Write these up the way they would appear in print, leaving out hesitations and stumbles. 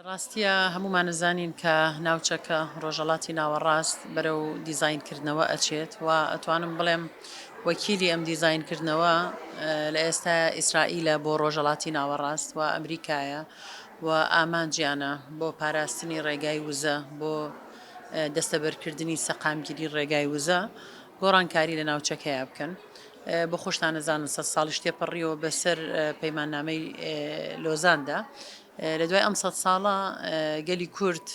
ڕاستیە هەمومان نزانین کە ناوچەکە ڕۆژەڵاتی ناوەڕاست بەرەو دیزاینکردنەوە ئەچێت و ئەتوانم بڵێم وەکیلی ئەم دیزاینکردنەوە لە ئێستا ئیسرائیلە بۆ ڕۆژەڵاتی ناوەڕاست و ئەمریکایە و ئامانجیانە بۆ پاراستنی ڕێگای وزە بۆ دەستەبەرکردنی سەقامگیری ڕێگای وزە گۆڕانکاری لە ناوچەکەیە بکەن. بۆ خۆشتان نەزانن 100 ساڵیش تێپەڕیەوە بەسەر پەیماننامەی لۆزاندا. لە دوای ئەم 100 ساڵە گەلی کورد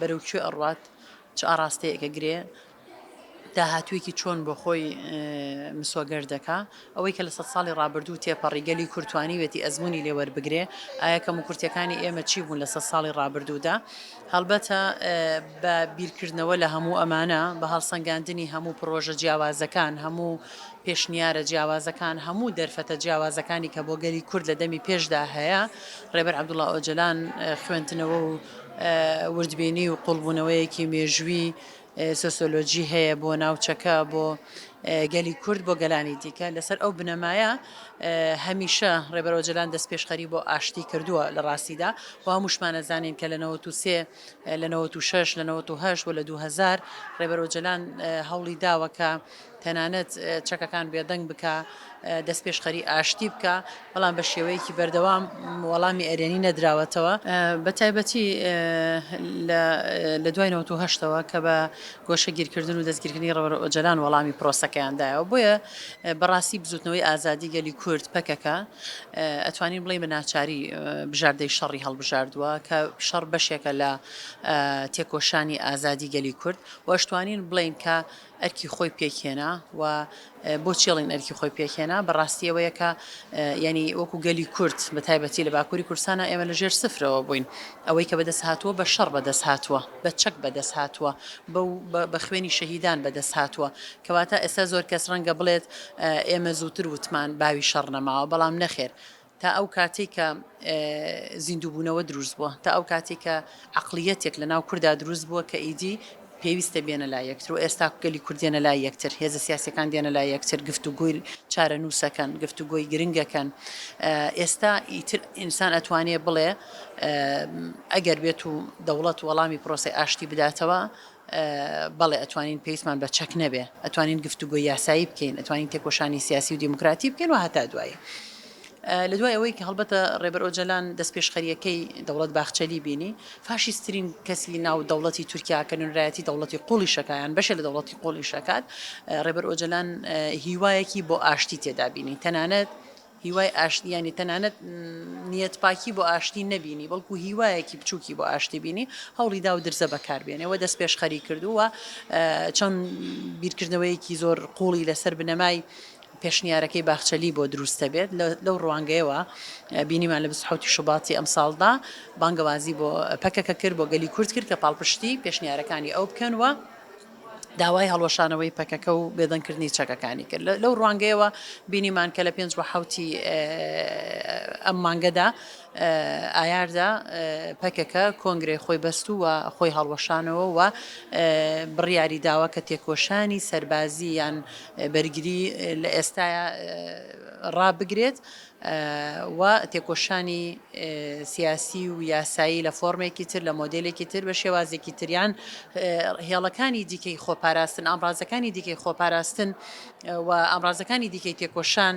بەرەوکوێ ئەڕوات چ ئاراستەیەکە گرێ داهاتوویەکی چۆن بۆ خۆی مسۆگەر دەکا ئەوەی کە لە 100 ساڵی ڕابردوو تێپەڕی گەلی کورتوانی وێتی ئەزمموی لێوەربگرێ ئایا کەم و کورتەکانی ئێمە چی بوون لە 100 ساڵی ڕابردوودا هەڵبەتە بە بیرکردنەوە لە هەموو ئەمانە بە هەڵسەنگاندنی هەموو پرۆژە جیاوازەکان هەموو پێشنیارە جیاوازەکان هەموو دەرفەتە جیاوازەکانی کە بۆ گەلی کورد لە دەمی پێشدا هەیە ڕێبەر عەبدوڵڵا ئۆجەلان خوێندنەوە و وردبینی و قوڵبوونەوەیەکی مێژووی سۆسیۆلۆجی هەیە بۆ ناوچەکە بۆ گەلی کورد بۆ گەلانی دیکە لەسەر ئەو بنەمایە هەمیشە ڕێبەر ئۆجەلان دەست پێشخەری بۆ ئاشتی کردووە لە ڕاستیدا و هەمووشمانە زانین کە لە 93 لە 96 لە 98 و لە 2000 ڕێبەر ئۆجەلان هەوڵی داوەکە تەنانەت چەکەکان بێدەنگ بکە دەست پێشخەری ئاشتی بکە بەڵام بە شێوەیەکی بەردەوام وەڵامی ئەرێنی نەدراوەتەوە بە تایبەتی لە دوای 98ەوە کە بە گۆشەگیرکردن و دەستگیرکردنی ڕێبەر ئۆجەلان وەڵامی پرۆسەکەیاندایەوە بۆیە بەڕاستی بزوتنەوەی ئازادی گەلی کورد پەکەکە ئەتوانین بڵێ بە ناچاری بژاردەی شەڕی هەڵبژاردووە کە شەڕ بەشێکە لە تێکۆشانی ئازادی گەلی کورد و ئەشتوانین بڵین کە ئەرکی خۆی پێکهێنا و بۆ چێڵین ئەرکی خۆی پێکهێنا بەڕاستی ئەوەیە کە ینی وەکو گەلی کورد بە تایبەتی لە باکووری کوردستانە ئێمە لە ژێر سفرەوە بووین ئەوەی کە بەدەست هاتووە بە شەڕ بەدەست هاتووە بە چەک بەدەست هاتووە بە خوێنی شەهیدان بەدەست هاتووە کەواتە ئێستا زۆر کەس ڕەنگە بڵێت ئێمە زووتر وتمان باوی شەڕ نەماوە بەڵام نەخێر تا ئەو کاتێک کە زیندووبوونەوە دروست بووە تا ئەو کاتێک کە عەقڵیەتێک لە ناو کووردا دروست بووە کە ئیدی پێویستە بێنە لای یەکتر و ئێستا گەلی کوردێنە لای یەکتر هێزە سیاسەکان دێنە لای یەکتر گفتوگۆی چارە نووسەکەن گفتوگۆی گرنگەکەن ئێستا ئیتر ئینسان ئەتوانێ بڵێ ئەگەر بێت و دەوڵەت وەڵامی پرۆسی ئاشتی بداتەوە بەڵێ ئەتوانین پێویستمان بە چەک نەبێ ئەتوانین گفتوگۆی یاسایی بکەین ئەتوانین تێکۆشانی سیاسی و دیموکراتی بکەین و هەتا دوایە لە دوای ئەوەی کە هەڵبەتە ڕێبەر ئۆجەلان دەست پێشخەریەکەی دەوڵەت باخچەلی بینی فاشیستترین کەسی ناو دەوڵەتی تورکیا کە نوێنەرایەتی دەوڵەتی قوڵی شەکایان بەشە لە دەوڵەتی قوڵی شەکات ڕێبەر ئۆجەلان هیوایەکی بۆ ئاشتی تێدا بینی تەنانەت هیوای ئاشتیانی تەنانەت نیەت پاکی بۆ ئاشتی نەبینی بەڵکو هیوایەکی بچووکی بۆ ئاشتی بینی هەوڵی دا و درزە بەکاربێنەوە دەست پێشخەری کردووە چەند بیرکردنەوەیەکی زۆر قوڵی لەسەر بنەمای پێشنیارەکەی باخچەلی بۆ دروستە بێت لەو ڕوانگەیەوە بینیمان لە 28 شوباتی ئەم ساڵدا بانگەوازی بۆ پەکەکە کرد بۆ گەلی کورد کرد کە پاڵپشتی پێشنیارەکانی ئەو بکەنوە داوای هەڵوەشانەوەی پەکەکە و بێدەنگکردنی چەکەکانی کرد لەو ڕوانگەیەوە بینیمان کە لە 5 ئەم مانگەدا ئایاردا پەکەکە کۆنگرێ خۆی بەستوو و خۆی هەڵوەشانەوە و بڕیاری داوا کە تێکۆشانی سەربازی یان بەرگری لە ئێستاە ڕابگرێت و تێکۆشانی سیاسی و یاسایی لە فۆرمێکی تر لە مۆدلێکی تر بە شێوازێکی تریان هێڵەکانی دیکەی خۆپاراستن ئامڕازەکانی دیکەی خۆپاراستن و ئامڕازەکانی دیکەی تێکۆشان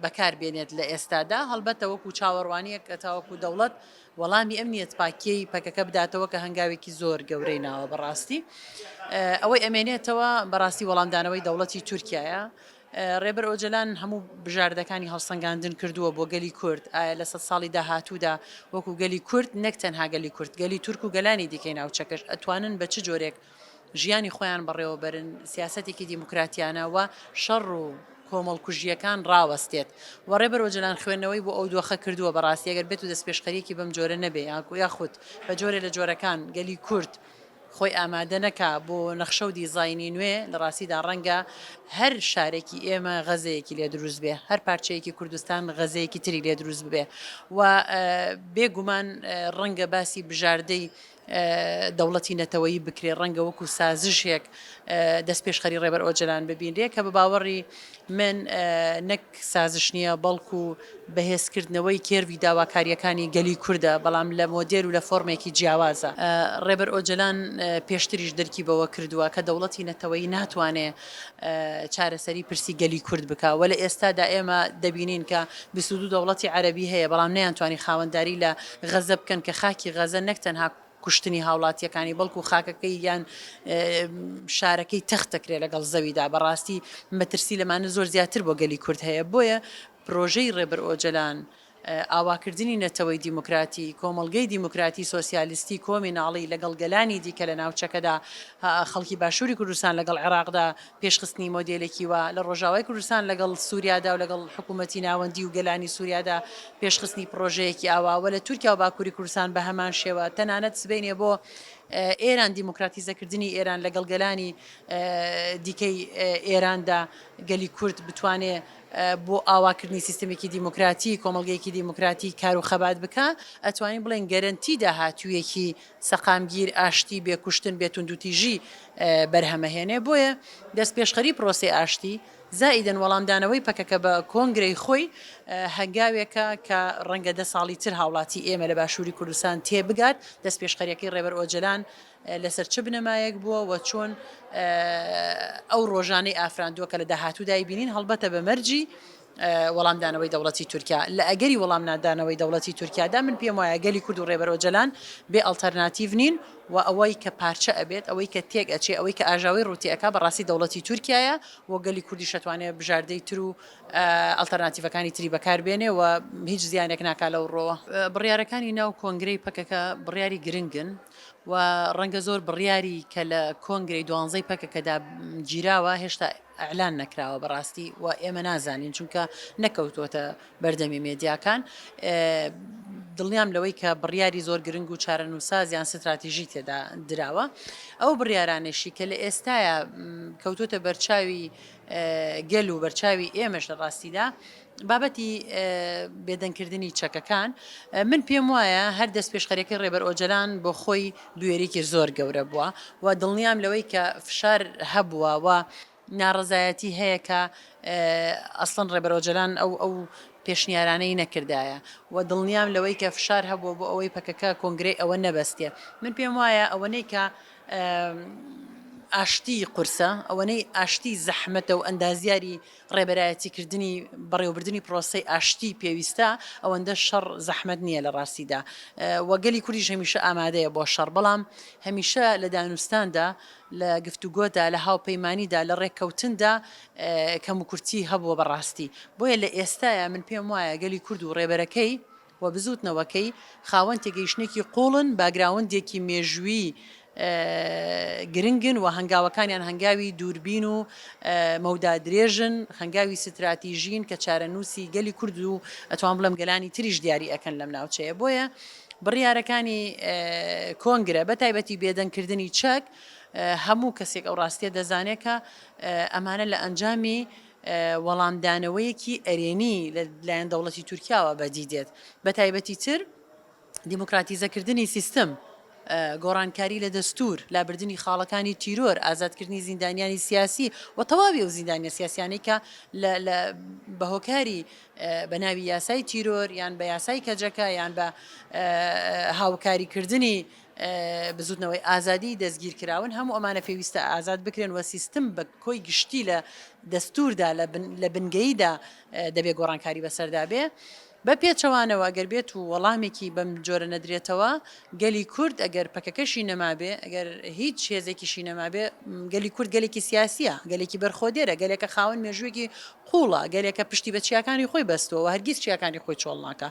بەکاربێنێت لە ئێستادا هەڵبەتە وەکو چاوەڕوانیە کە تاوەکو دەوڵەت وەڵامی ئەمنیەت پاکیەی پەکەکە بداتەوە کە هەنگاوێکی زۆر گەورەی ناوە بەڕاستی ئەوەی ئەمێنێتەوە بەڕاستی وەڵامدانەوەی دەوڵەتی تورکایە ڕێبەر ئۆجەلان هەموو بژاردەکانی هەڵسەنگاندن کردووە بۆ گەلی کورد لە 100 ساڵی داهاتوودا وەکو گەلی کورد نەک تەنها گەلی کورد گەلی تورک و گەلانی دیکەی ناوچەکەش ئەتوانن بە چ جۆرێک ژیانی خۆیان بەڕێوەبەرن سیاسەتێکی دیموکراتیانە و شەڕ و کۆمەڵکوژیەکان ڕاوەستێت و ڕێبەر ئۆجەلان خوێندنەوەی بۆ ئەو دۆخە کردووە بەڕاستی ئەگەر بێت و دەست پێشخەریەکی بەم جۆرە نەبێ یاخود بە جۆرێ لە جۆرەکان گەلی کورد خۆی ئامادە نەکا بۆ نەخشە و دیزاینی نوێ لە ڕاستیدا ڕەنگە هەر شارێکی ئێمە غەزەیەکی لێ دروست بێ هەر پارچەیەکی کوردستان غەزەیەکی تری لێ دروست ببێ و بێگومان ڕەنگە باسی بژاردەی دەوڵەتی نەتەوەیی بکرێ ڕەنگە وەکو سازشێک دەست پێشخەری ڕێبەر ئۆجلان ببینرێ کە بە باوەڕی من نەک سازش نییە بەڵکو بەهێزکردنەوەی کێروی داواکاریەکانی گەلی کووردە بەڵام لە مۆدێر و لە فۆرمێکی جیاوازە ڕێبەر ئۆجلان پێشتریش دەرکی بەوە کردووە کە دەوڵەتی نەتەوەیی ناتوانێ چارەسەری پرسی گەلی کورد بکە وە لە ئێستادا ئێمە دەبینین کە 22 دەوڵەتی عەرەبی هەیە بەڵام نەیانتوانی خاوەنداری لە غەزە بکەن کە خاکی غەزە نەک تەنها کوشتنی هاوڵاتیەکانی بەڵکو خاکەکەی یان شارەکەی تەختەکرێ لەگەڵ زەویدا بەڕاستی مەترسی لەمانە زۆر زیاتر بۆ گەلی کورد هەیە بۆیە پرۆژەی ڕێبەر ئۆجلان ئاواکردنی نەتەوەی دیموکراتی کۆمەڵگەی دیموکراتی سۆسیالیستی کۆمیناڵی لەگەڵ گەلانی دیکە لە ناوچەکەدا خەڵکی باشووری کوردستان لەگەڵ عێراقدا پێشخستنی مۆدلێکی وە لە ڕۆژاوای کوردستان لەگەڵ سووریادا و لەگەڵ حکوومەتی ناوەندی و گەلانی سووریادا پێشخستنی پرۆژەیەکی ئاواوە لە تورکیا و باکووری کوردستان بە هەمان شێوە تەنانەت سبینێ بۆ ئێران دیموکراتیزەکردنی ئێران لەگەڵ گەلانی دیکەی ئێراندا گەلی کورد بتوانێ بۆ ئاواکردنی سیستمێکی دیموکراتی کۆمەڵگەیەکی دیموکراتی کار و خەبات بکە ئەتوانین بڵێن گەرنتی داهاتوویەکی سەقامگیر ئاشتی بێکوشتن بێتون دوتیژی بەرهەمەهێنێ بۆیە دەست پێشخەری پرۆسی ئاشتی زائیدەن وەڵامدانەوەی پەکەکە بە کۆنگرەی خۆی هەنگاوێکە کە ڕەنگە 10 ساڵی تر هاوڵاتی ئێمە لە باشووری کوردستان تێبگات دەست پێشخەریەکەی ڕێبەر ئۆجلان لەسەر چ بنەمایەک بووە و چۆن ئەو ڕۆژانەی ئافراندووە کە لە داهاتوودای بینین هەڵبەتە بە مەرجی وەڵامدانەوەی دەوڵەتی تورکیا لە ئەگەری وەڵام نادانەوەی دەوڵەتی تورکیادا من پێم وایە گەلی کورد و ڕێبەر ئۆجلان بێ ئەڵتەرناتیڤ نین و ئەوەی کە پارچە ئەبێت ئەوەی کە تێک ئەچێ ئەوەی کە ئاژاوی ڕوتیەکە بەڕاستی دەوڵەتی تورکایە و گەلی کوردی شەتوانێت بژاردەی تر و ئەڵتەرناتیڤەکانی تری بەکاربێنێ و هیچ زیانێک ناکا لەو ڕۆوە بڕیارەکانی ناو کۆنگرەی پەکەکە بڕیاری گرنگن و ڕەنگە زۆر بڕیاری کە لە کۆنگرەی دوانزەی پەکەکەدا گیراوە هێشتا ئەعلان نەکراوە بەڕاستی و ئێمە نازانین چونکە نەکەوتوتە بەردەمی مێدیاکان دڵنیام لەوەی کە بڕیاری زۆر گرنگ و چارەنووسازیان استراتیژی تێدا دراوە ئەو بڕیارانێشی کە لە ئێستاە کەوتوتە بەرچاوی گەل و بەرچاوی ئێمەش لە ڕاستیدا بابەتی بێدەنگکردنی چەکەکان من پێم وایە هەر دەست پێشخەریەکەی ڕێبەر ئۆجلان بۆ خۆی دوێریکی زۆر گەورە بووە و دڵنیام لەوەی کە فشار هەبووە و ناڕزایەتی هەیە کە ئەسڵەن ڕێبەر ئۆجلان ئەو پێشنیارانەی نەکردایە و دڵنیام لەوەی کە فشار هەبووە بۆ ئەوەی پەکەکە کۆنگرەی ئەوە نەبەستێ من پێم وایە ئەوەنەی کە ئاشتی قورسە ئەوەنەی ئاشتی زەحمەتە و ئەندازیاری ڕێبەرایەتیکردنی بەڕێوەبردننی پرۆسی ئاشتی پێویستە ئەوەندە شەڕ زەحمەت نییە لە ڕاستیدا وەگەلی کوردیش هەمیشە ئامادەیە بۆ شەڕ بەڵام هەمیشە لە دانوستاندا لە گفتوگۆدا لە هاوپەیمانیدا لە ڕێککەوتندا کەم و کورتی هەبووە بەڕاستی بۆیە لە ئێستاە من پێم وایە گەلی کورد و ڕێبەرەکەی و بزوتنەوەکەی خاوەن تێگەیشتێکی قوڵن باگراوندێکی مێژووی گرنگن و هەنگاوەکانیان هەنگاوی دووربین و مەودا درێژن هەنگاوی ستراتیژین کە چارەنووسی گەلی کورد و ئەتوان بڵم گەلانی تریش دیاری ئەەکەن لەم ناوچەیە بۆیە بڕیارەکانی کۆنگرە بە تایبەتی بێدەنگکردنی چەک هەموو کەسێک ئەو ڕاستیە دەزانێت کە ئەمانە لە ئەنجامی وەڵامدانەوەیەکی ئەرێنی لەلایەن دەوڵەتی تورکیاوە بەدی دێت بە تایبەتی تر دیموکراتیزەکردنی سیستم گۆڕانکاری لە دەستور لابردنی خاڵەکانی تیرۆر ئازادکردنی زیندانیانی سیاسی و تەواوی ئەو زیندانیە سیاسیانەی کە بە هۆکاری بە ناوی یاسای تیرۆر یان بە یاسای کەجەکە یان بە هاوکاریکردنی بزوتنەوەی ئازادی دەستگیرکراون هەموو ئەمانە پێویستە ئازاد بکرێن و سیستم بە کۆی گشتی لە دەستوردا لە بنگەیدا دەبێ گۆڕانکاری بەسەردا بێ بە پێچەوانەوە ئەگەر بێت و وەڵامێکی بەم جۆرە نەدرێتەوە گەلی کورد ئەگەر پەکەکەشی نەمابێ ئەگەر هیچ هێزێکیشی نەمابێ گەلی کورد گەلێکی سیاسیە گەلێکی بەرخۆدێرە گەلێکە خاوەن مێژوویەکی قوڵە گەلێکە پشتی بە چیاکانی خۆی بەستەوە هەرگیز چیاکانی خۆی چۆڵ ناکە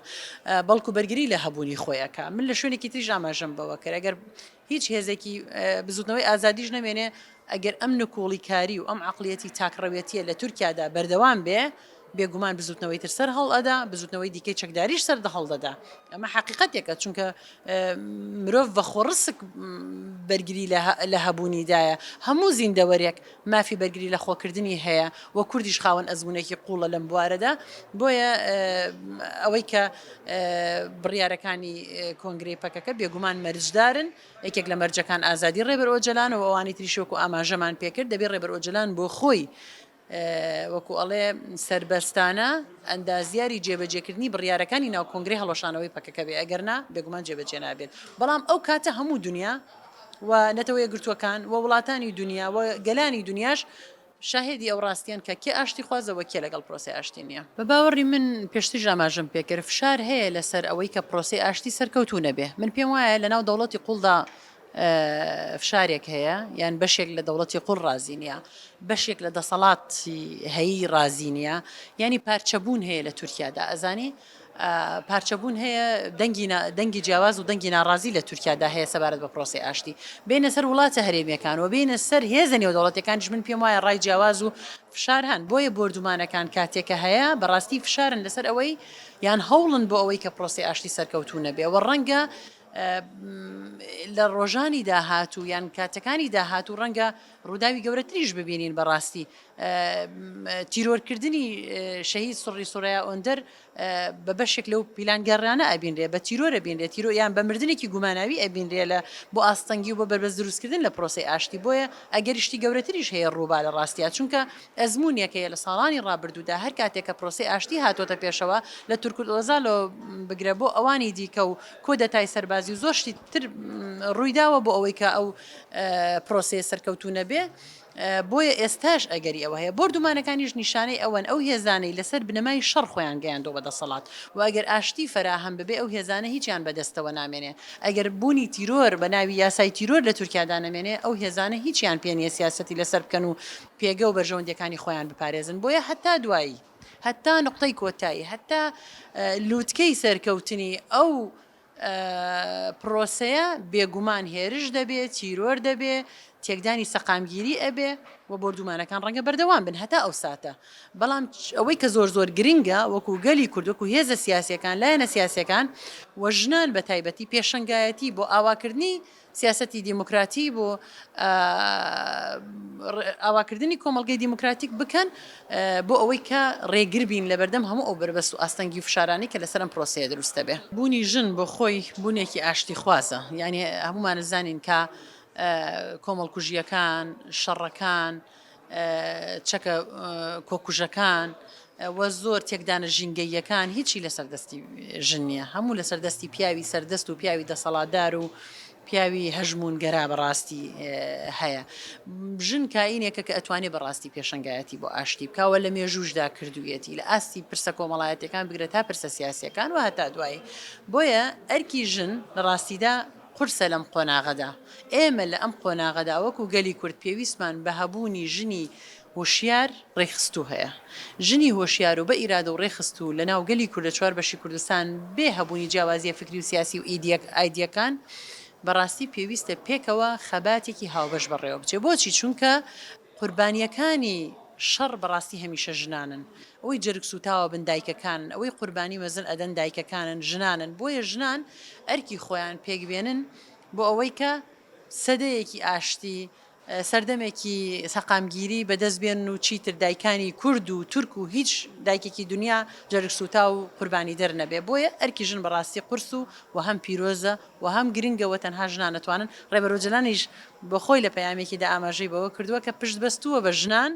بەڵکو بەرگری لە هەبوونی خۆیەکە من لە شوێنێکی تریژ ئاماژەم بەوە کرد ئەگەر هیچ هێزێکی بزوتنەوەی ئازادیش نەمێنێ ئەگەر ئەم نکۆڵی کاری و ئەم عەقڵیەتی تاکڕەوێتیە لە تورکیادا بەردەوام بێ بێگومان بزوتنەوەی تر سەر هەڵئەدا بزوتنەوەی دیکەی چەکداریش سەر هەڵدەدا ئەمە حقیقەتێکە چونکە مرۆڤ بەخۆڕسک بەرگری لە هەبوونیدایە هەموو زیندەوەرێک مافی بەرگری لە خۆکردنی هەیە وە کوردیش خاوەن ئەزمونێکی قوڵە لەم بوارەدا بۆیە ئەوەی کە بڕیارەکانی کۆنگرەی پەکەکە بێگومان مەرجدارن یەکێک لە مەرجەکان ئازادی ڕێبەر ئۆجلانەوە ئەوانی تریشۆک و ئاماژەمان پێکرد دەبێت ڕێبەر ئۆجلان بۆ خۆی وەکو ئەڵێ سربەستانە ئەندازیاری جێبەجێکردنی بڕیارەکانی ناو کۆنگری هەڵۆشانەوەی پەکەکە بێ ئەگەرنا بێگومان جێبەجێ نابێت بەڵام ئەو کاتە هەموو دنیا و نەتەوەی گرتوەکان و وڵاتانی دنیا و گەلانی دنیاش شاهێدی ئەو ڕاستیان کە کێ ئاشتی خوازەوە کێ لەگەڵ پرۆسی ئاشتی نییە بە باوەڕی من پێشتیش ئاماژەم پێکرد فشار هەیە لەسەر ئەوەی کە پرۆسی ئاشتی سەرکەوتو نەبێ من پێم وایە لە ناو دەوڵەتی قوڵدا فشارێک هەیە یان بەشێک لە دەوڵەتی قوڵ رازی نییە بەشێک لە دەسەڵاتی هەیی رازی نییە ینی پارچەبوون هەیە لە تورکیادا ئەزانی پارچەبوون هەیە دەنگی جیاواز و دەنگی ناڕازی لە تورکیادا هەیە سەبارەت بە پرۆسی ئاشتی بینە سەر وڵاتە هەرێمیەکانەوە بینە سەر هێزە نێو دەوڵەتەکانیش من پێم وایە ڕای جیاواز و فشار هەن بۆیە بردومانەکان کاتێکە هەیە بەڕاستی فشارن لەسەر ئەوەی یان هەوڵن بۆ ئەوەی کە پرۆسی ئاشتی سەرکەوتو نەبێ و ڕەنگە لە ڕۆژانی داهاتوو یان کاتەکانی داهاتوو ڕەنگە ڕووداوی گەورەتریش ببینین بەڕاستی تیرۆرکردنی شەهید سڕی سووریا ئۆندەر بە بەشێک لەو پیلانگەڕانە ئەبینرێ بە تیرۆرە بینرێت تیرۆ یان بە مردنێکی گوماناوی ئەبینرێ لە بۆ ئاستەنگی و بۆ بەربەز دروستکردن لە پرۆسی ئاشتی بۆیە ئەگەریشتی گەورەتریش هەیە ڕووبا لە ڕاستیە چونکە ئەزمونێکەیە لە ساڵانی ڕابردوودا هەر کاتێکە پرۆسی ئاشتی هاتۆتە پێشەوە لە تورکۆزالۆ بگرە بۆ ئەوانی دیکە و کۆدەتای سەربازی و زۆشتی تر ڕوویداوە بۆ ئەوەی کە ئەو پرۆسی سەرکەوتو نەبێ بۆیە ئێستاش ئەگەری ئەوە هەیە بردومانەکانیش نیشانەی ئەوەن ئەو هێزانەی لەسەر بنەمای شەڕ خۆیان گەیاندەوە بەدەسەڵات و ئەگەر ئاشتی فەراهەم ببێ ئەو هێزانە هیچیان بەدەستەوە نامێنێ ئەگەر بوونی تیرۆر بە ناوی یاسای تیرۆر لە تورکیادا نەمێنێ ئەو هێزانە هیچیان پێ نیە سیاسەتی لەسەر بکەن و پێگە و بەرژەوەندەکانی خۆیان بپارێزن بۆیە هەتا دوایی هەتا نقطەی کۆتایی هەتا لووتکەی سەرکەوتنی ئەو پرۆسەیە بێگومان هێرش دەبێت تیرۆر دەبێت تێکدانی سەقامگیری ئەبێ و بردومانەکان ڕەنگە بەردەوام بن هەتا ئەو ساتە بەڵام ئەوەی کە زۆر گرنگە وەکو گەلی کوردوەک و هێزە سیاسیەکان لایەنە سیاسەکان و ژنان بە تایبەتی پێشنگایەتی بۆ ئاواکردنی سیاسەتی دیموکراتی بۆ ئاواکردنی کۆمەڵگەی دیموکراتیک بکەن بۆ ئەوەی کە ڕێگر بین لە بەردەم هەموو ئەو بربەست و ئاستەنگی و فشارانی کە لەسەرم پرۆسەیە دروستە بێ بوونی ژن بۆ خۆی بوونێکی ئاشتی خوازە یعنی هەمومان زانین کە کۆمەڵکوژیەکان شەڕەکان چەکە کۆکوژەکان وە زۆر تێکدانە ژینگەیەکان هیچی لەسەردەستی ژن نییە هەموو لەسەردەستی پیاوی سەردەست و پیاوی دەسەڵاتدار و پیاوی هەژمون گەرا بەڕاستی هەیە ژن کاینێکە کە ئەتوانێت بەڕاستی پێشنگایەتی بۆ ئاشتی بکاوە لە مێژوشدا کردوویەتی لە ئاستی پرسە کۆمەڵایەتەکان بگرێت تا پرسە سیاسیەکان و هەتا دوایی بۆیە ئەرکی ژن لە ڕاستیدا قورسە لەم قۆناغەدا ئێمە لە ئەم قۆناغەدا وەکو گەلی کورد پێویستمان بە هەبوونی ژنی هۆشیار ڕێخستوو هەیە ژنی هۆشیار و بە ئیرادە و ڕێخستوو لە ناو گەلی کوردە چوار بەشی کوردستان بێ هەبوونی جیاوازیە فکری و سیاسی و ئایدیەکان بەڕاستی پێویستە پێکەوە خەباتێکی هاوبەش بەڕێوە بچێ بۆچی چونکە قوربانیەکانی شەڕ بەڕاستی هەمیشە ژنانن ئەوەی جەرگ سوتاوە بن دایکەکان ئەوەی قوربانی مەزن ئەدەن دایکەکانن ژنانن بۆیە ژنان ئەرکی خۆیان پێکبێنن بۆ ئەوەی کە سەدەیەکی ئاشتی سەردەمێکی سەقامگیری بەدەست بێن و چیتر دایکانی کورد و تورک و هیچ دایکێکی دنیا جەرگ سوتا و قوربانی دەرنەبێ بۆیە ئەرکی ژن بەڕاستی قورس و هەم پیرۆزە و هەم گرنگەوە تەنها ژنان نەتوانن ڕێبەرۆجلانیش بە خۆی لە پەیامێکیدا ئاماژەی بەوە کردووە کە پشت بەستووە بە ژنان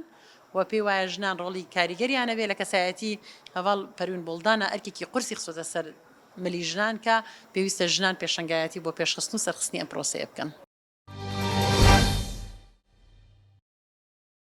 و پێی وایە ژنان ڕۆڵی کاریگەریانەبێ لە کەسایەتی هەواڵ پەروین بڵدانە ئەرکێکی قورسی خسۆتە سەر ملی ژنان کە پێویستە ژنان پێشنگایەتی بۆ پێشخستن و سەرخستنی ئەم پرۆسەیە بکەن